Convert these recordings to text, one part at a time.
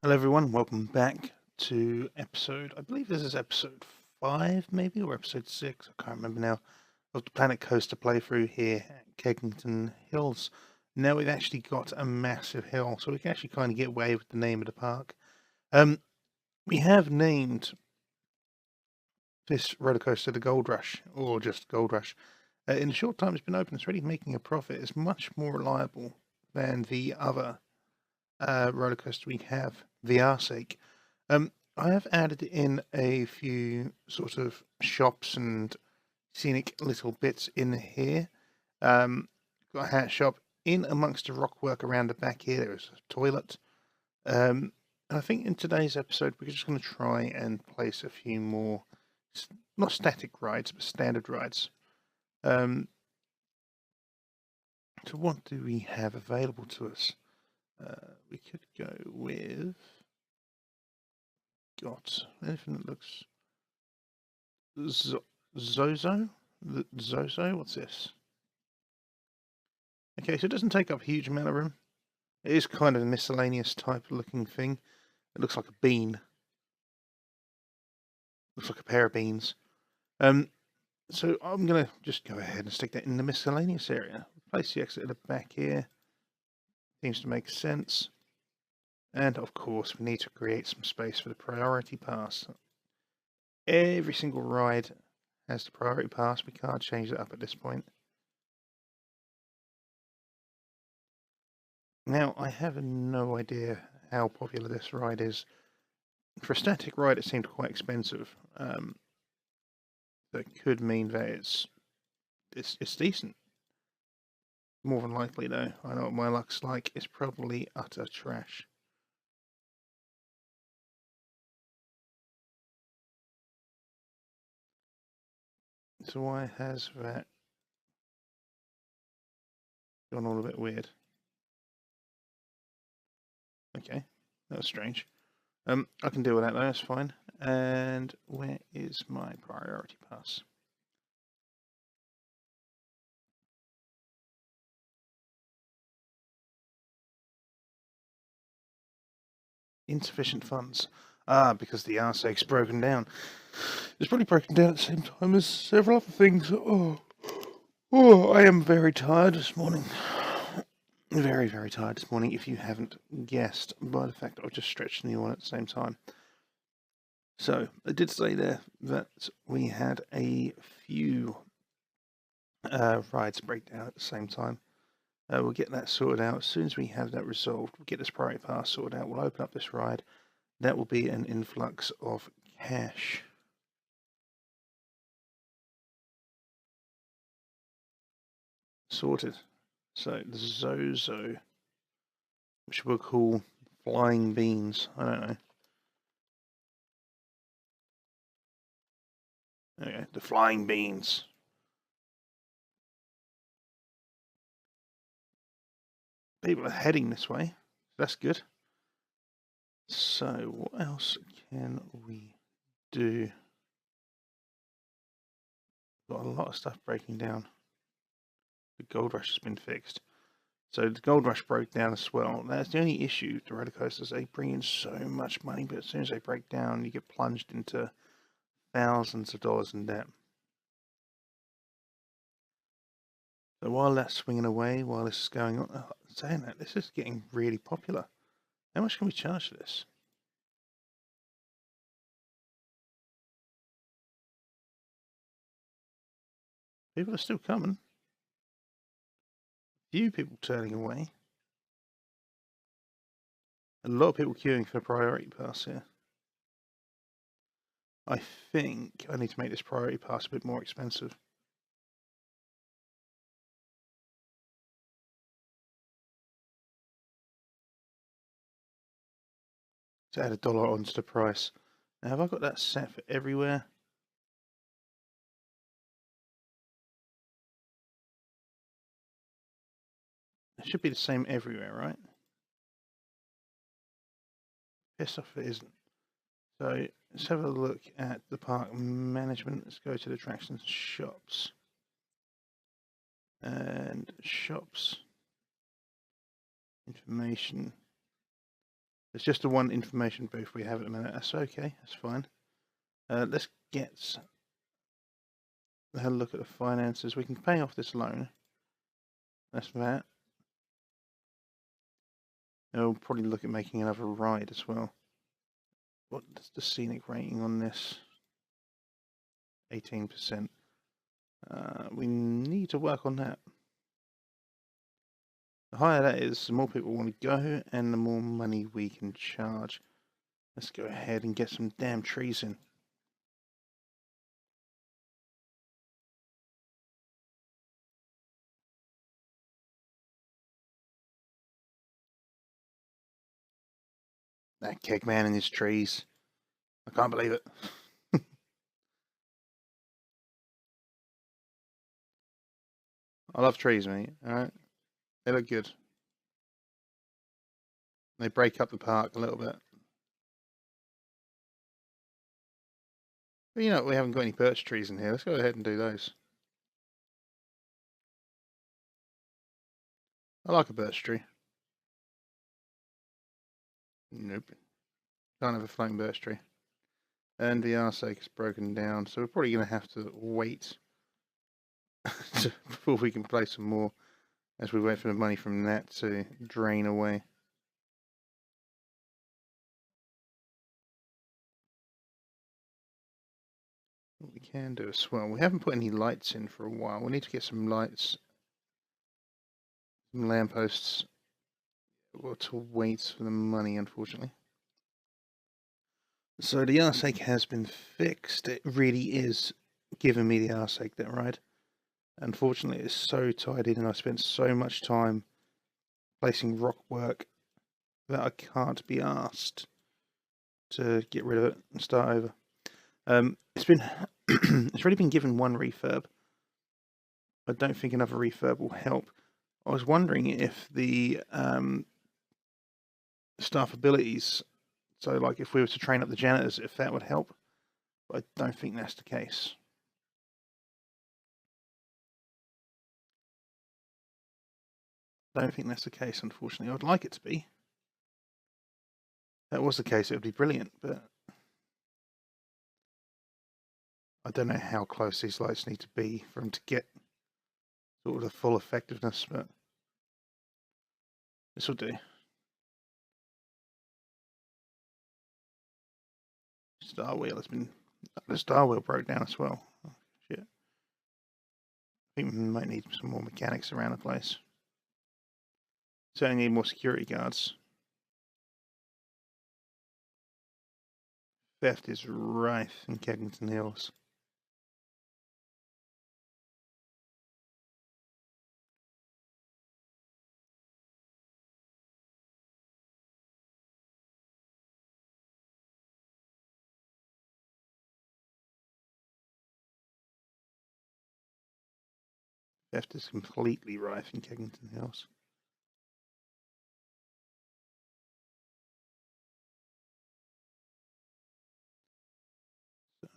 Hello, everyone. Welcome back to I believe this is episode 5, maybe, or episode 6. I can't remember now, of the Planet Coaster playthrough here at Keggington Hills. Now we've actually got a massive hill, so we can actually kind of get away with the name of the park. We have named this roller coaster the Gold Rush, or just Gold Rush. In the short time it's been open, it's already making a profit. It's much more reliable than the other roller coaster we have, VR sake. I have added in a few sort of shops and scenic little bits in here. Got a hat shop in amongst the rockwork around the back here. There is a toilet. I think in today's episode we're just going to try and place a few more, not static rides, but standard rides. So what do we have available to us? We could go with anything that looks Zozo? Zozo? What's this? Okay, so it doesn't take up a huge amount of room. It is kind of a miscellaneous type of looking thing. It looks like a bean. Looks like a pair of beans. So I'm going to just go ahead and stick that in the miscellaneous area. Place the exit at the back here. Seems to make sense. And of course, we need to create some space for the priority pass. Every single ride has the priority pass. We can't change it up at this point. Now, I have no idea how popular this ride is. For a static ride, it seemed quite expensive. That could mean that it's decent. More than likely, though, I know what my luck's like. It's probably utter trash. So why has that gone all a bit weird? Okay, that was strange. I can deal with that though, that's fine. And where is my priority pass? Insufficient funds. Ah, because the arse's broken down. It's probably broken down at the same time as several other things. Oh, I am very tired this morning. Very, very tired this morning, if you haven't guessed by the fact that I've just stretched the yawn at the same time. So, I did say there that we had a few rides break down at the same time. We'll get that sorted out. As soon as we have that resolved, we'll get this priority pass sorted out. We'll open up this ride. That will be an influx of cash. Sorted. So the Zozo, which we'll call flying beans. I don't know. Okay, the flying beans. People are heading this way. That's good. So what else can we do? Got a lot of stuff breaking down. The Gold Rush has been fixed. So the Gold Rush broke down as well. That's the only issue with the roller coasters. They bring in so much money, but as soon as they break down, you get plunged into thousands of dollars in debt. So while that's swinging away, while this is going on, saying that, this is getting really popular. How much can we charge for this? People are still coming. Few people turning away. A lot of people queuing for a priority pass here. I think I need to make this priority pass a bit more expensive. To add $1 onto the price. Now, have I got that set for everywhere? It should be the same everywhere, right? Piss off if it isn't. So let's have a look at the park management. Let's go to the attractions shops. And shops. Information. It's just the one information booth we have at the minute. That's okay. That's fine. Let's have a look at the finances. We can pay off this loan. That's that. And we'll probably look at making another ride as well. What's the scenic rating on this? 18%. We need to work on that. The higher that is, the more people want to go and the more money we can charge. Let's go ahead and get some damn trees in. That keg man and his trees. I can't believe it. I love trees, mate. Alright. They look good. They break up the park a little bit. But you know, we haven't got any birch trees in here. Let's go ahead and do those. I like a birch tree. Nope. Can't have a floating birch tree. And the arsake is broken down, so we're probably going to have to wait before we can play some more as we wait for the money from that to drain away. What we can do as well, we haven't put any lights in for a while. We need to get some lights, some lampposts. We'll have to wait for the money, unfortunately. So the arsake has been fixed. It really is giving me the arsake, that ride. Unfortunately, it's so tied in and I spent so much time placing rock work that I can't be asked to get rid of it and start over. It's been it's already been given one refurb. I don't think another refurb will help. I was wondering if the staff abilities, so like if we were to train up the janitors, if that would help. But I don't think that's the case. I don't think that's the case, unfortunately. I'd like it to be. If that was the case, it would be brilliant, but I don't know how close these lights need to be for them to get sort of the full effectiveness, but this will do. Star wheel has been, the star wheel broke down as well. Oh, shit. I think we might need some more mechanics around the place. Certainly need more security guards. Theft is rife in Keggington Hills. Theft is completely rife in Keggington Hills.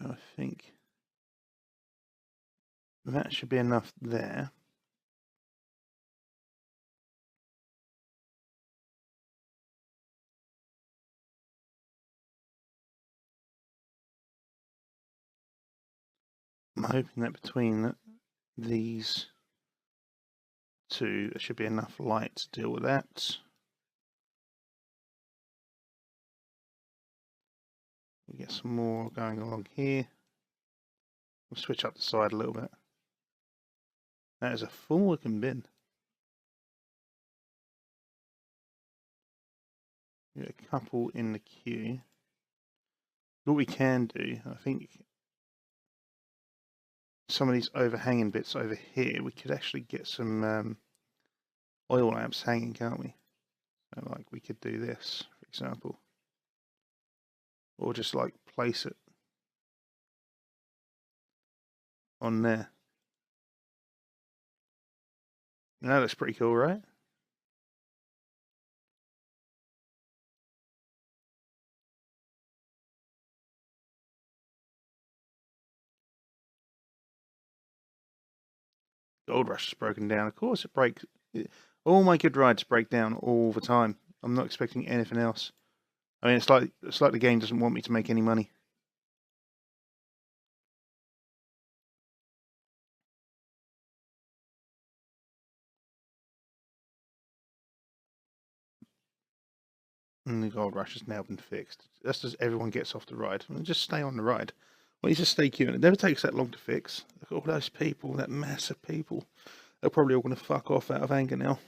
So I think that should be enough there. I'm hoping that between these two, there should be enough light to deal with that. We get some more going along here. We'll switch up the side a little bit. That is a full looking bin. We got a couple in the queue. What we can do, I think, some of these overhanging bits over here, we could actually get some oil lamps hanging, can't we? So like we could do this, for example. Or just like place it on there. That looks pretty cool, right? Gold Rush is broken down. Of course it breaks. All my good rides break down all the time. I'm not expecting anything else. I mean, it's like the game doesn't want me to make any money. And the gold rush has now been fixed. That's just everyone gets off the ride. And just stay on the ride. Well, you just stay queuing. It never takes that long to fix. Look at all those people, that mass of people. They're probably all going to fuck off out of anger now.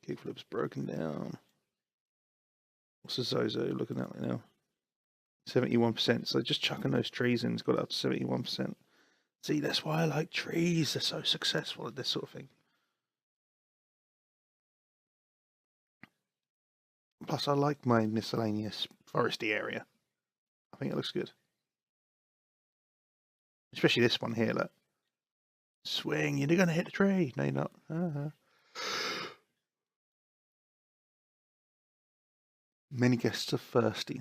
Kickflip's broken down. What's the Zozo looking at right now? 71%. So just chucking those trees in, it's got up to 71%. See, that's why I like trees. They're so successful at this sort of thing. Plus, I like my miscellaneous foresty area. I think it looks good. Especially this one here, look. Swing, you're going to hit the tree. No, you're not. Many guests are thirsty.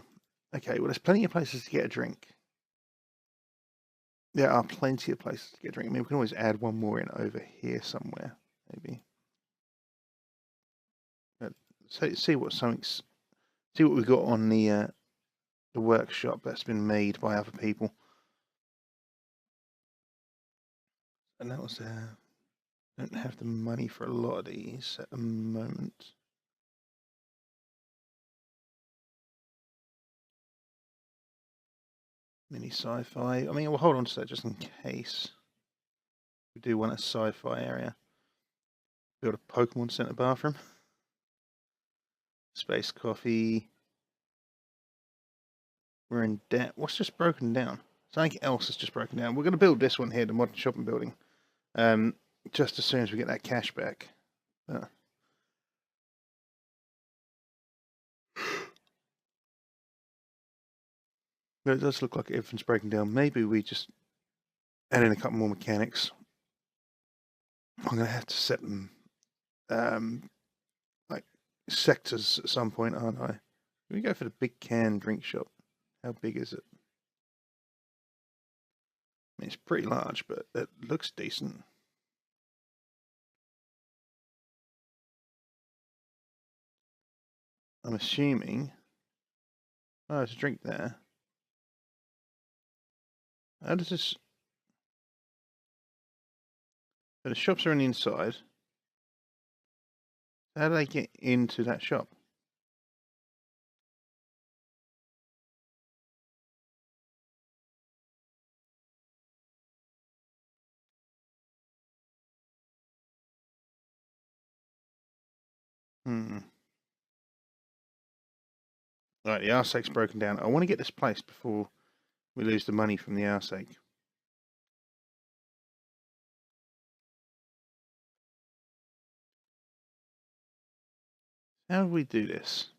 Okay, well, there's plenty of places to get a drink. There are plenty of places to get a drink. I mean, we can always add one more in over here somewhere, maybe. See what we've got on the workshop that's been made by other people. And that was don't have the money for a lot of these at the moment. Mini sci-fi. I mean, we'll hold on to that just in case we do want a sci-fi area. Build a Pokemon Center bathroom. Space coffee. We're in debt. What's just broken down? Something else has just broken down. We're going to build this one here, the modern shopping building. Just as soon as we get that cash back. But it does look like everything's breaking down. Maybe we just add in a couple more mechanics. I'm going to have to set them like sectors at some point, aren't I? Can we go for the big can drink shop? How big is it? I mean, it's pretty large, but it looks decent. I'm assuming. Oh, there's a drink there. How does this? So the shops are on the inside. How do they get into that shop? Right, the arse's broken down. I want to get this place before we lose the money from the arse. How do we do this?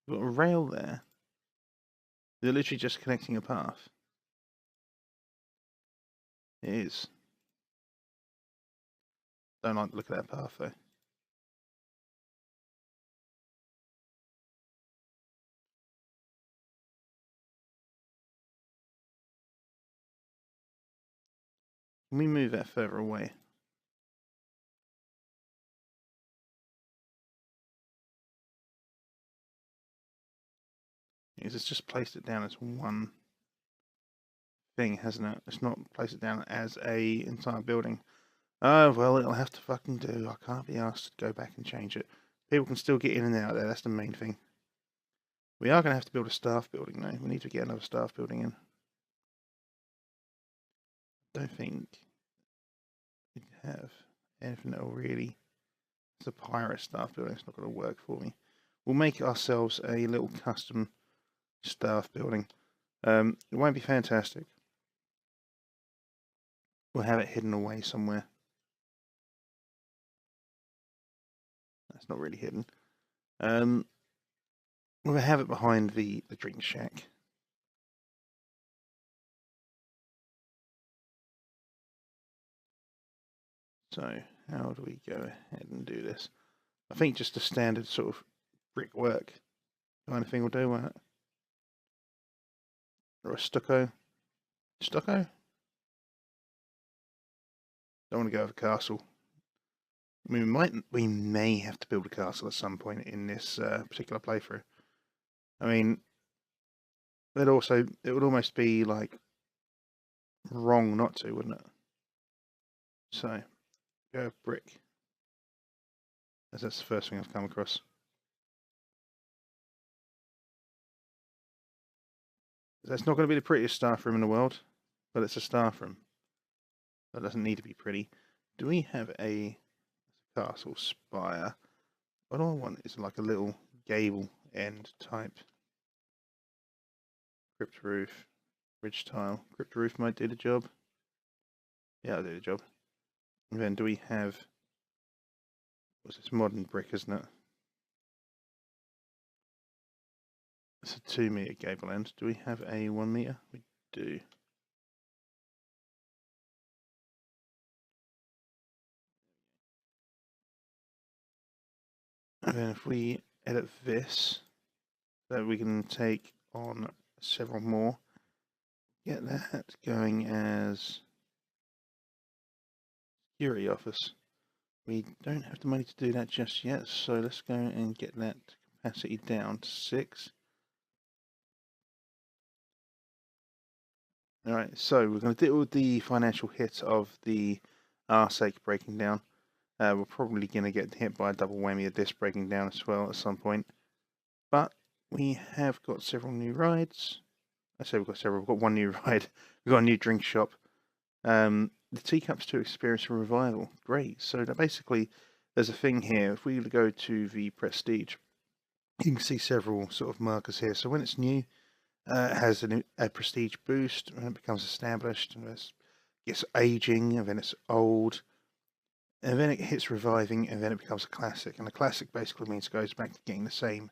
We've got a rail there. They're literally just connecting a path. It is. Don't like the look at that path though. Can we move that further away? Because it's just placed it down as one thing, hasn't it? It's not placed it down as a entire building. Oh, well, it'll have to fucking do. I can't be asked to go back and change it. People can still get in and out there. That's the main thing. We are going to have to build a staff building, though. We need to get another staff building in. Don't think we have anything that will really... It's a pirate staff building. It's not going to work for me. We'll make ourselves a little custom staff building. It won't be fantastic. We'll have it hidden away somewhere. That's not really hidden. We'll have it behind the drink shack. So how do we go ahead and do this? I think just a standard sort of brickwork kind of thing will do, won't it? Or a stucco. Stucco? Don't want to go with a castle. I mean, we may have to build a castle at some point in this particular playthrough. I mean, it would almost be like wrong not to, wouldn't it? So, go brick. As that's the first thing I've come across. That's not going to be the prettiest staff room in the world, but it's a staff room. That doesn't need to be pretty. Do we have a castle spire? What I want is like a little gable end type. Crypt roof, ridge tile. Crypt roof might do the job. Yeah, I'll do the job. And then do we have... What's this? Modern brick, isn't it? It's a 2 meter gable end. Do we have a 1 meter? We do. And then if we edit this, so we can take on several more. Get that going as security office. We don't have the money to do that just yet, so let's go and get that capacity down to 6. Alright, so we're going to deal with the financial hit of the RSAC breaking down. We're probably going to get hit by a double whammy of this breaking down as well at some point. But we have got several new rides. I say we've got several, we've got one new ride. We've got a new drink shop. The teacups to experience a revival. Great. So that basically, there's a thing here. If we go to the prestige, you can see several sort of markers here. So when it's new, it has a prestige boost, and it becomes established, and it gets aging, and then it's old, and then it hits reviving, and then it becomes a classic. And a classic basically means it goes back to getting the same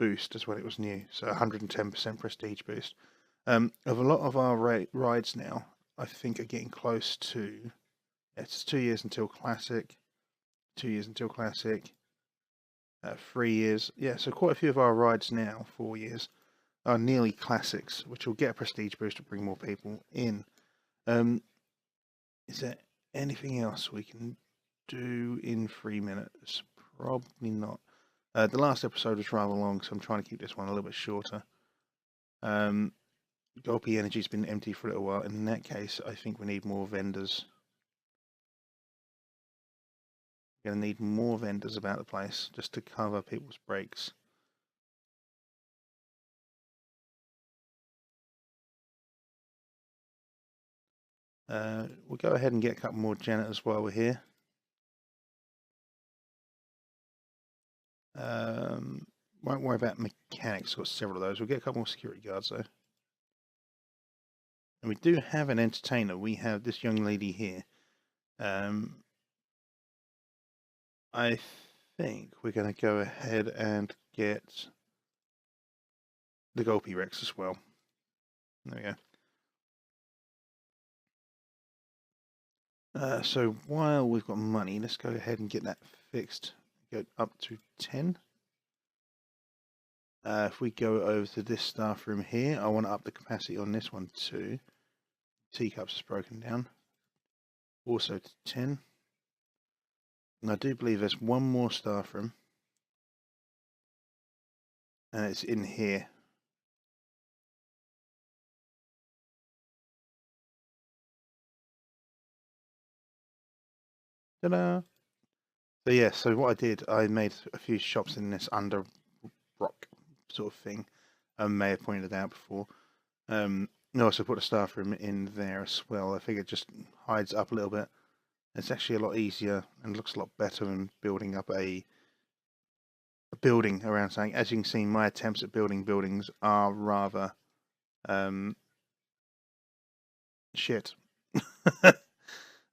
boost as when it was new. So 110% prestige boost. Of a lot of our rides now, I think are getting close to. It's 2 years until classic, 2 years until classic, 3 years. Yeah, so quite a few of our rides now, 4 years, are nearly classics, which will get a prestige boost to bring more people in. Is there anything else we can do in 3 minutes? Probably not. The last episode was rather long, so I'm trying to keep this one a little bit shorter. Gulpy Energy's been empty for a little while, and in that case, I think we need more vendors. We're going to need more vendors about the place, just to cover people's breaks. We'll go ahead and get a couple more janitors while we're here. Won't worry about mechanics, got several of those. We'll get a couple more security guards though. And we do have an entertainer. We have this young lady here. I think we're going to go ahead and get the Gulpy Rex as well. There we go. So while we've got money, let's go ahead and get that fixed. Go up to 10. If we go over to this staff room here, I want to up the capacity on this one too. Teacups is broken down. Also to 10. And I do believe there's one more staff room. And it's in here. Ta-da! So yeah, so what I did, I made a few shops in this under rock sort of thing. I may have pointed it out before. I also put a staff room in there as well. I think it just hides up a little bit. It's actually a lot easier and looks a lot better than building up a building around something. As you can see, my attempts at building buildings are rather shit.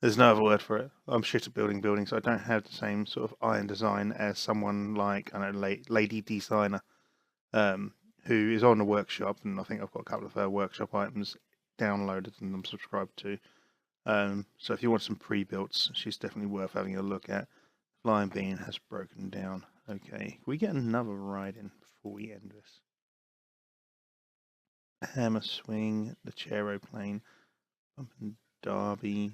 There's no other word for it. I'm shit at building buildings. I don't have the same sort of eye and design as someone like, I know, Lady Designer, who is on the workshop, and I think I've got a couple of her workshop items downloaded and I'm subscribed to. So if you want some pre-builts, she's definitely worth having a look at. Flying Bean has broken down. Okay, can we get another ride in before we end this? Hammer swing, the chair-o-plane, bump and derby,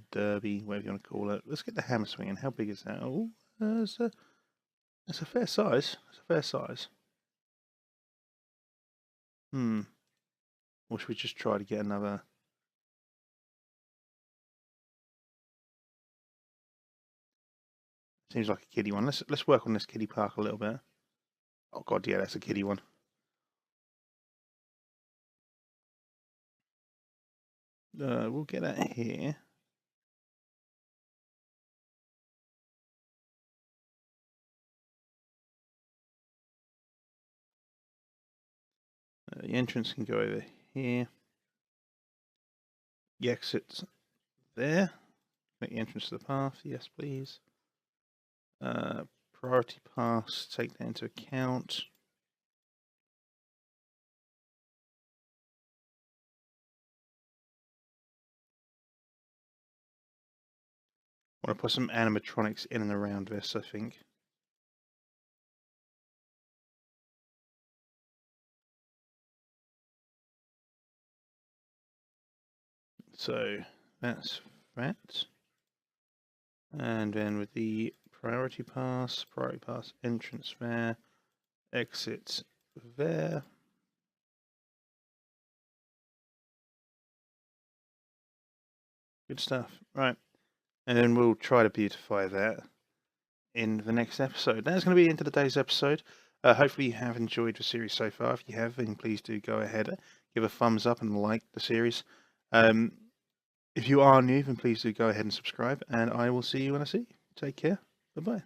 whatever you want to call it. Let's get the hammer swing in. How big is that? Oh, It's a fair size. It's a fair size. Or should we just try to get another? Seems like a kiddie one. Let's work on this kiddie park a little bit. Oh god, yeah, that's a kiddie one. We'll get that here. The entrance can go over here. The exit's there. Make the entrance to the path. Yes, please. Priority pass. Take that into account. I want to put some animatronics in and around this, I think. So that's that. And then with the priority pass entrance there, exit there. Good stuff. Right. And then we'll try to beautify that in the next episode. That's going to be into today's episode. Hopefully you have enjoyed the series so far. If you have, then please do go ahead, give a thumbs up and like the series. If you are new, then please do go ahead and subscribe, and I will see you when I see you. Take care. Bye-bye.